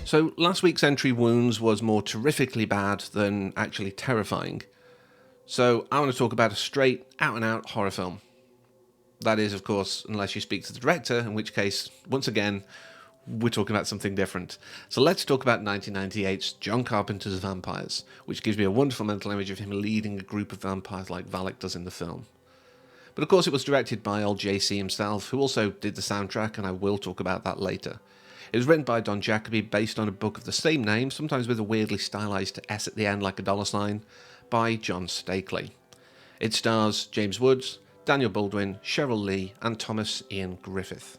So last week's entry, Wounds, was more terrifically bad than actually terrifying. So I want to talk about a straight, out-and-out horror film. That is, of course, unless you speak to the director, in which case, once again, we're talking about something different. So let's talk about 1998's John Carpenter's Vampires, which gives me a wonderful mental image of him leading a group of vampires like Valak does in the film. But of course it was directed by old JC himself, who also did the soundtrack, and I will talk about that later. It was written by Don Jacoby, based on a book of the same name, sometimes with a weirdly stylized S at the end like a $sign, by John Stakely. It stars James Woods, Daniel Baldwin, Cheryl Lee, and Thomas Ian Griffith.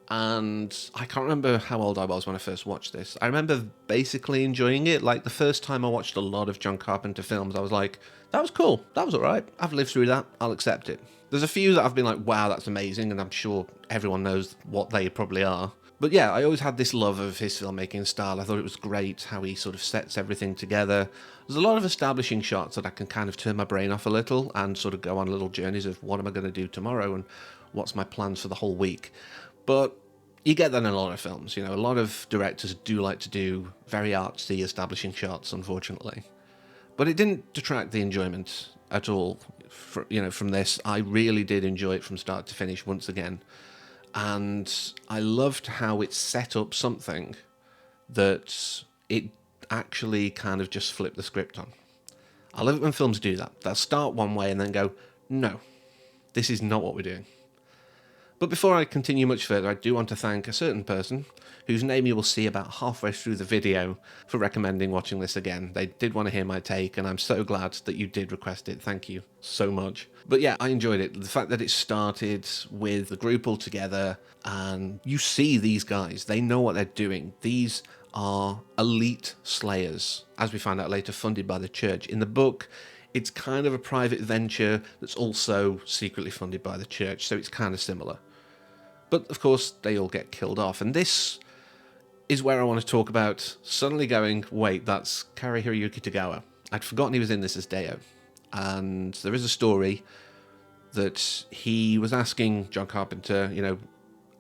And I can't remember how old I was when I first watched this. I remember basically enjoying it. Like, the first time I watched a lot of John Carpenter films, I was like, that was cool, that was alright, I've lived through that, I'll accept it. There's a few that I've been like, wow, that's amazing, and I'm sure everyone knows what they probably are. But yeah, I always had this love of his filmmaking style. I thought it was great how he sort of sets everything together. There's a lot of establishing shots that I can kind of turn my brain off a little and sort of go on little journeys of what am I going to do tomorrow and what's my plans for the whole week. But you get that in a lot of films. You know, a lot of directors do like to do very artsy establishing shots, unfortunately. But it didn't detract the enjoyment at all. From this, I really did enjoy it from start to finish once again. And I loved how it set up something that it actually kind of just flipped the script on. I love it when films do that. They'll start one way and then go, no, this is not what we're doing. But before I continue much further, I do want to thank a certain person whose name you will see about halfway through the video for recommending watching this again. They did want to hear my take, and I'm so glad that you did request it. Thank you so much. But yeah, I enjoyed it. The fact that it started with the group all together, and you see these guys, they know what they're doing. These are elite slayers, as we find out later, funded by the church. In the book, it's kind of a private venture that's also secretly funded by the church, so it's kind of similar. But of course, they all get killed off, and this is where I want to talk about suddenly going, wait, that's Kari Hiroyuki Tagawa. I'd forgotten he was in this as Deo. And there is a story that he was asking John Carpenter,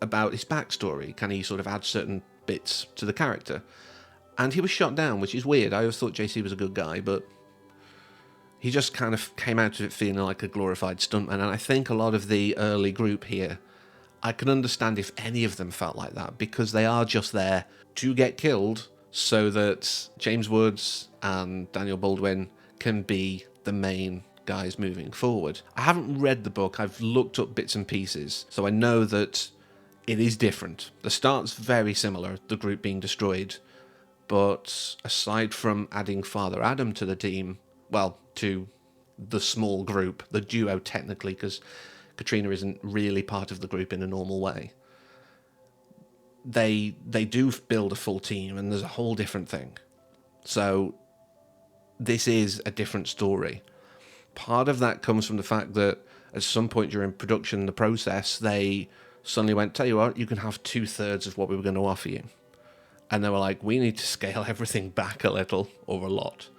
about his backstory. Can he sort of add certain bits to the character? And he was shot down, which is weird. I always thought JC was a good guy, but he just kind of came out of it feeling like a glorified stuntman. And I think a lot of the early group here, I can understand if any of them felt like that, because they are just there to get killed so that James Woods and Daniel Baldwin can be the main guys moving forward. I haven't read the book, I've looked up bits and pieces, so I know that it is different. The start's very similar, the group being destroyed, but aside from adding Father Adam to the team, well, to the small group, the duo technically, because Katrina isn't really part of the group in a normal way. They do build a full team, and there's a whole different thing. So this is a different story. Part of that comes from the fact that at some point during production, the process, they suddenly went, tell you what, you can have 2/3 of what we were going to offer you. And they were like, we need to scale everything back a little, or a lot.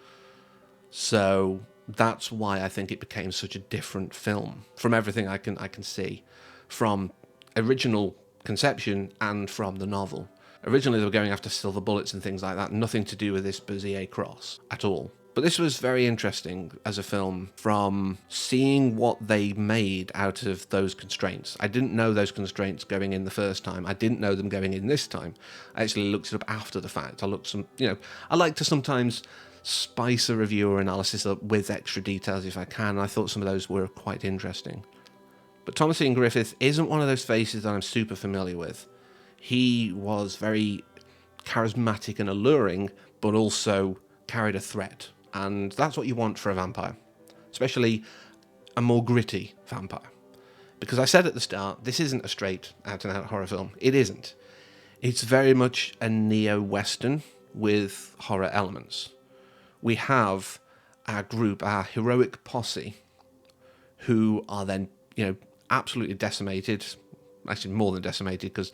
So that's why I think it became such a different film from everything I can see, from original conception and from the novel. Originally they were going after silver bullets and things like that, nothing to do with this Bezier cross at all. But this was very interesting as a film from seeing what they made out of those constraints. I didn't know those constraints going in the first time. I didn't know them going in this time. I actually looked it up after the fact. I like to sometimes spice a review or analysis up with extra details if I can. I thought some of those were quite interesting. But Thomas Ian Griffith isn't one of those faces that I'm super familiar with. He was very charismatic and alluring, but also carried a threat. And that's what you want for a vampire, especially a more gritty vampire. Because I said at the start, this isn't a straight out-and-out horror film. It isn't. It's very much a neo-Western with horror elements. We have our group, our heroic posse, who are then, absolutely decimated. Actually, more than decimated, because,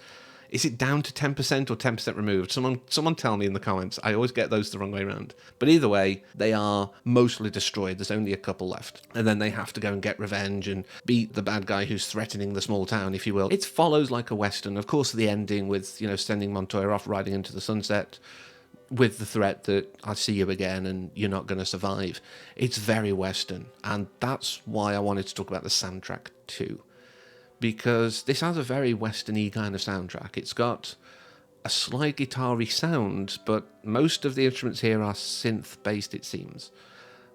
Is it down to 10% or 10% removed? Someone tell me in the comments. I always get those the wrong way around. But either way, they are mostly destroyed. There's only a couple left. And then they have to go and get revenge and beat the bad guy who's threatening the small town, if you will. It follows like a Western. Of course, the ending with, sending Montoya off riding into the sunset with the threat that I'll see you again and you're not going to survive. It's very Western. And that's why I wanted to talk about the soundtrack too. Because this has a very Western-y kind of soundtrack. It's got a slight guitar-y sound, but most of the instruments here are synth-based, it seems.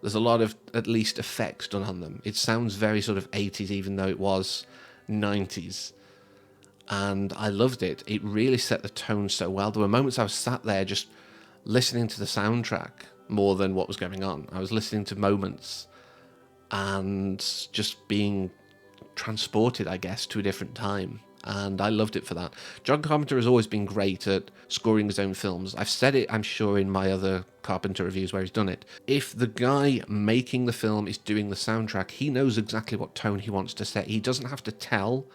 There's a lot of, at least, effects done on them. It sounds very sort of 80s, even though it was 90s. And I loved it. It really set the tone so well. There were moments I was sat there just listening to the soundtrack more than what was going on. I was listening to moments and just being transported, I guess, to a different time, and I loved it for that. John Carpenter has always been great at scoring his own films. I've said it, I'm sure, in my other Carpenter reviews where he's done it. If the guy making the film is doing the soundtrack, he knows exactly what tone he wants to set. He doesn't have to tell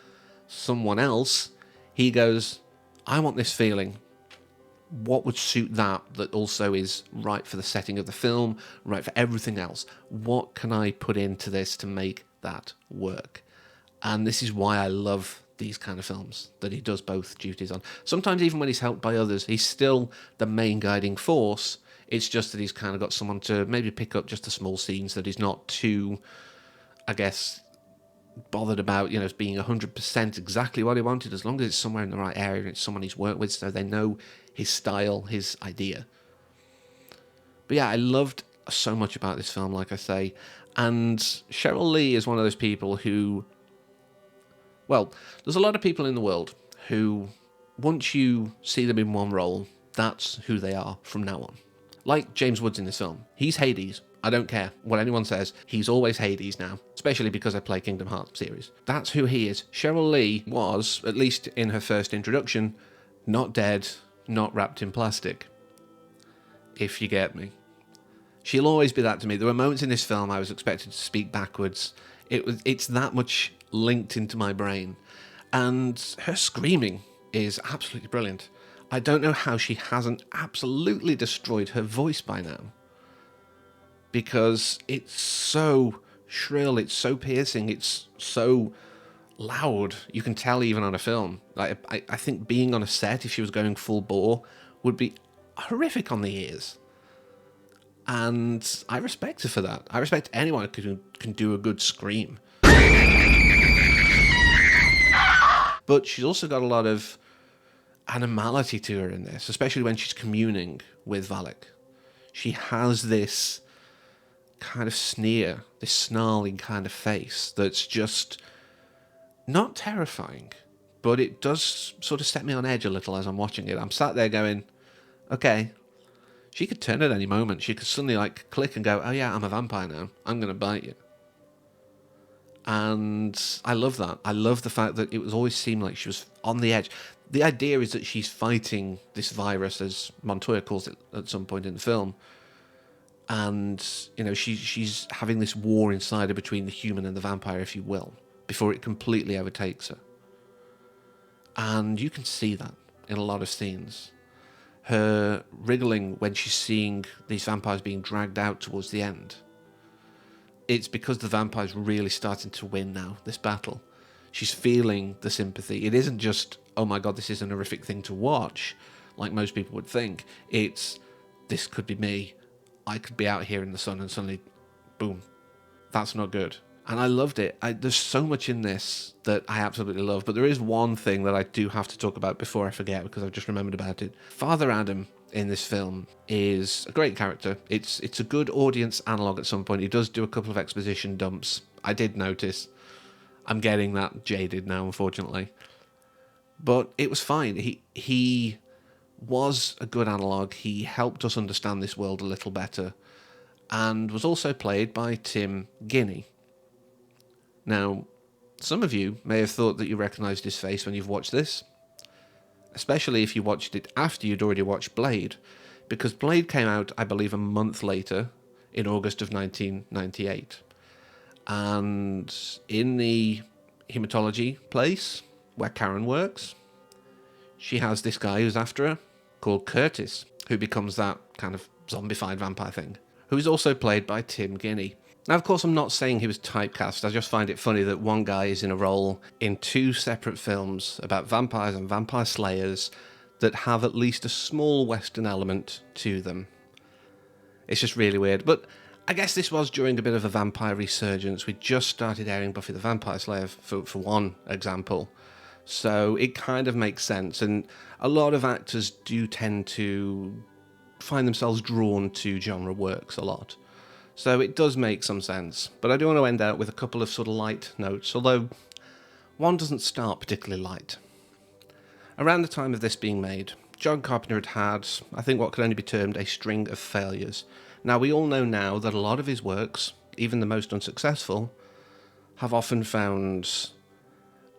someone else. He goes, I want this feeling. What would suit that also is right for the setting of the film, right for everything else? What can I put into this to make that work? And this is why I love these kind of films, that he does both duties on. Sometimes even when he's helped by others, he's still the main guiding force. It's just that he's kind of got someone to maybe pick up just the small scenes that he's not too, I guess, bothered about, being 100% exactly what he wanted, as long as it's somewhere in the right area and it's someone he's worked with so they know his style, his idea. But yeah, I loved so much about this film, like I say. And Cheryl Lee is one of those people who... Well, there's a lot of people in the world who, once you see them in one role, that's who they are from now on. Like James Woods in this film. He's Hades. I don't care what anyone says. He's always Hades now, especially because I play Kingdom Hearts series. That's who he is. Cheryl Lee was, at least in her first introduction, not dead, not wrapped in plastic. If you get me. She'll always be that to me. There were moments in this film I was expected to speak backwards. It's that much linked into my brain. And her screaming is absolutely brilliant. I don't know how she hasn't absolutely destroyed her voice by now. Because it's so shrill, it's so piercing, it's so loud. You can tell even on a film. I think being on a set, if she was going full bore, would be horrific on the ears. And I respect her for that. I respect anyone who can do a good scream. But she's also got a lot of animality to her in this, especially when she's communing with Valak. She has this kind of sneer, this snarling kind of face that's just not terrifying, but it does sort of set me on edge a little as I'm watching it. I'm sat there going, okay, she could turn at any moment. She could suddenly click and go, oh yeah, I'm a vampire now. I'm going to bite you. And I love that. I love the fact that it was always seemed like she was on the edge. The idea is that she's fighting this virus, as Montoya calls it at some point in the film. And, she's having this war inside her between the human and the vampire, if you will, before it completely overtakes her. And you can see that in a lot of scenes. Her wriggling when she's seeing these vampires being dragged out towards the end. It's because the vampire's really starting to win now, this battle. She's feeling the sympathy. It isn't just, oh my god, this is an horrific thing to watch, like most people would think. It's, this could be me. I could be out here in the sun and suddenly, boom, that's not good. And I loved it. There's so much in this that I absolutely love, but there is one thing that I do have to talk about before I forget, because I've just remembered about it. Father Adam in this film is a great character. It's a good audience analog at some point. He does do a couple of exposition dumps. I did notice. I'm getting that jaded now, unfortunately. But it was fine. He was a good analog. He helped us understand this world a little better, and was also played by Tim Guinea. Now, some of you may have thought that you recognised his face when you've watched this, especially if you watched it after you'd already watched Blade, because Blade came out, I believe, a month later, in August of 1998. And in the hematology place where Karen works, she has this guy who's after her called Curtis, who becomes that kind of zombified vampire thing, who is also played by Tim Guinea. Now, of course, I'm not saying he was typecast. I just find it funny that one guy is in a role in two separate films about vampires and vampire slayers that have at least a small Western element to them. It's just really weird. But I guess this was during a bit of a vampire resurgence. We just started airing Buffy the Vampire Slayer, for one example. So it kind of makes sense. And a lot of actors do tend to find themselves drawn to genre works a lot. So it does make some sense. But I do want to end out with a couple of sort of light notes, although one doesn't start particularly light. Around the time of this being made, John Carpenter had, I think, what could only be termed a string of failures. Now, we all know now that a lot of his works, even the most unsuccessful, have often found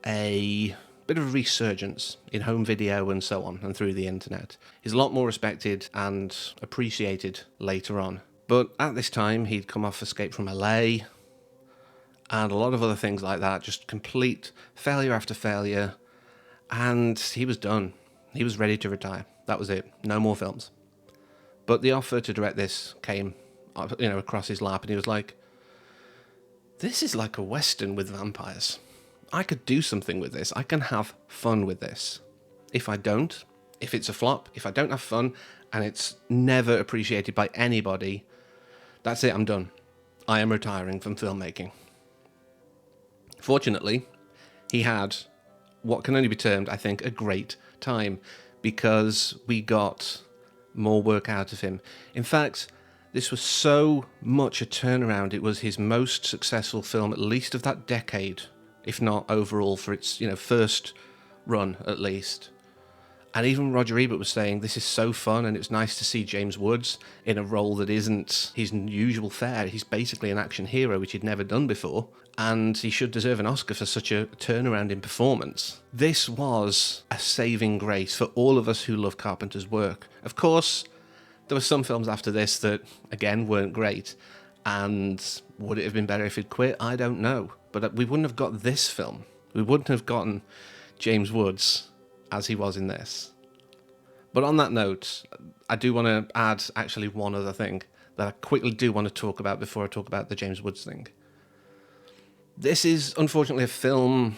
a bit of a resurgence in home video and so on, and through the internet. He's a lot more respected and appreciated later on. But at this time, he'd come off Escape from LA, and a lot of other things like that, just complete failure after failure, and he was done. He was ready to retire. That was it. No more films. But the offer to direct this came, across his lap, and he was like, this is like a Western with vampires. I could do something with this. I can have fun with this. If I don't, if it's a flop, if I don't have fun, and it's never appreciated by anybody, that's it, I'm done. I am retiring from filmmaking. Fortunately, he had what can only be termed, I think, a great time, because we got more work out of him. In fact, this was so much a turnaround. It was his most successful film, at least of that decade, if not overall for its first run, at least. And even Roger Ebert was saying, this is so fun, and it's nice to see James Woods in a role that isn't his usual fare. He's basically an action hero, which he'd never done before, and he should deserve an Oscar for such a turnaround in performance. This was a saving grace for all of us who love Carpenter's work. Of course, there were some films after this that, again, weren't great, and would it have been better if he'd quit? I don't know. But we wouldn't have got this film. We wouldn't have gotten James Woods as he was in this. But on that note, I do want to add actually one other thing that I quickly do want to talk about before I talk about the James Woods thing. This is unfortunately a film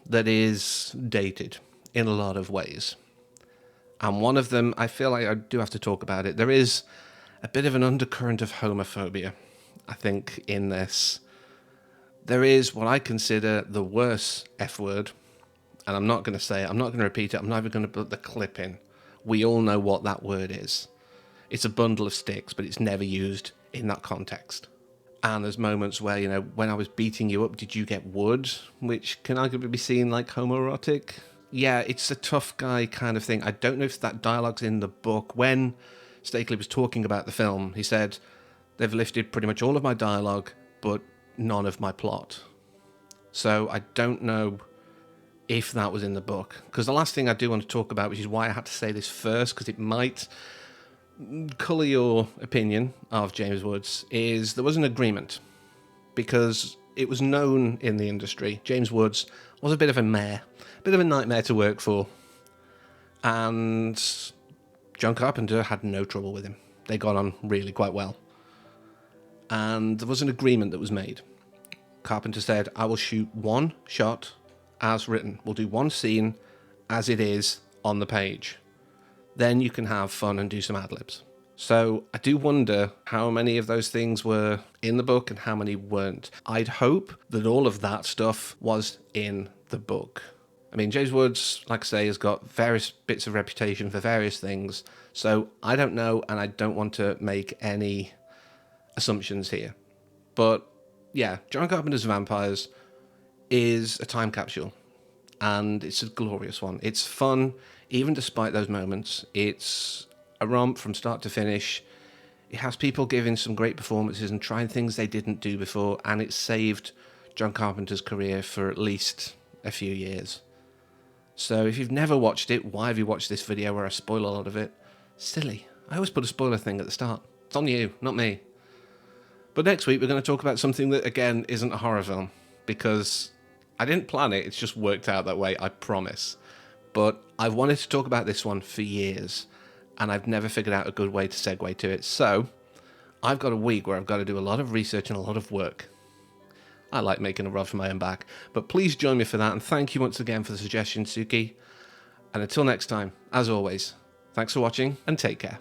that is dated in a lot of ways. And one of them, I feel like I do have to talk about it. There is a bit of an undercurrent of homophobia, I think, in this. There is what I consider the worst F word, and I'm not going to say it, I'm not going to repeat it, I'm not even going to put the clip in. We all know what that word is. It's a bundle of sticks, but it's never used in that context. And there's moments where, when I was beating you up, did you get wood? Which can arguably be seen like homoerotic. Yeah, it's a tough guy kind of thing. I don't know if that dialogue's in the book. When Stakely was talking about the film, he said, they've lifted pretty much all of my dialogue, but none of my plot. So I don't know if that was in the book. Because the last thing I do want to talk about, which is why I had to say this first, because it might colour your opinion of James Woods, is there was an agreement. Because it was known in the industry, James Woods was a bit of a nightmare to work for. And John Carpenter had no trouble with him. They got on really quite well. And there was an agreement that was made. Carpenter said, I will shoot one shot as written. We'll do one scene as it is on the page. Then you can have fun and do some ad-libs. So I do wonder how many of those things were in the book and how many weren't. I'd hope that all of that stuff was in the book. I mean, James Woods, like I say, has got various bits of reputation for various things. So I don't know, and I don't want to make any assumptions here. But yeah, John Carpenter's Vampires is a time capsule, and it's a glorious one. It's fun, even despite those moments. It's a romp from start to finish. It has people giving some great performances and trying things they didn't do before, and it saved John Carpenter's career for at least a few years. So if you've never watched it, why have you watched this video where I spoil a lot of it? Silly. I always put a spoiler thing at the start. It's on you, not me. But next week we're going to talk about something that, again, isn't a horror film, because I didn't plan it, it's just worked out that way, I promise. but I've wanted to talk about this one for years, and I've never figured out a good way to segue to it. So I've got a week where I've got to do a lot of research and a lot of work. I like making a rod for my own back, but please join me for that, and thank you once again for the suggestion, Suki. And until next time, as always, thanks for watching, and take care.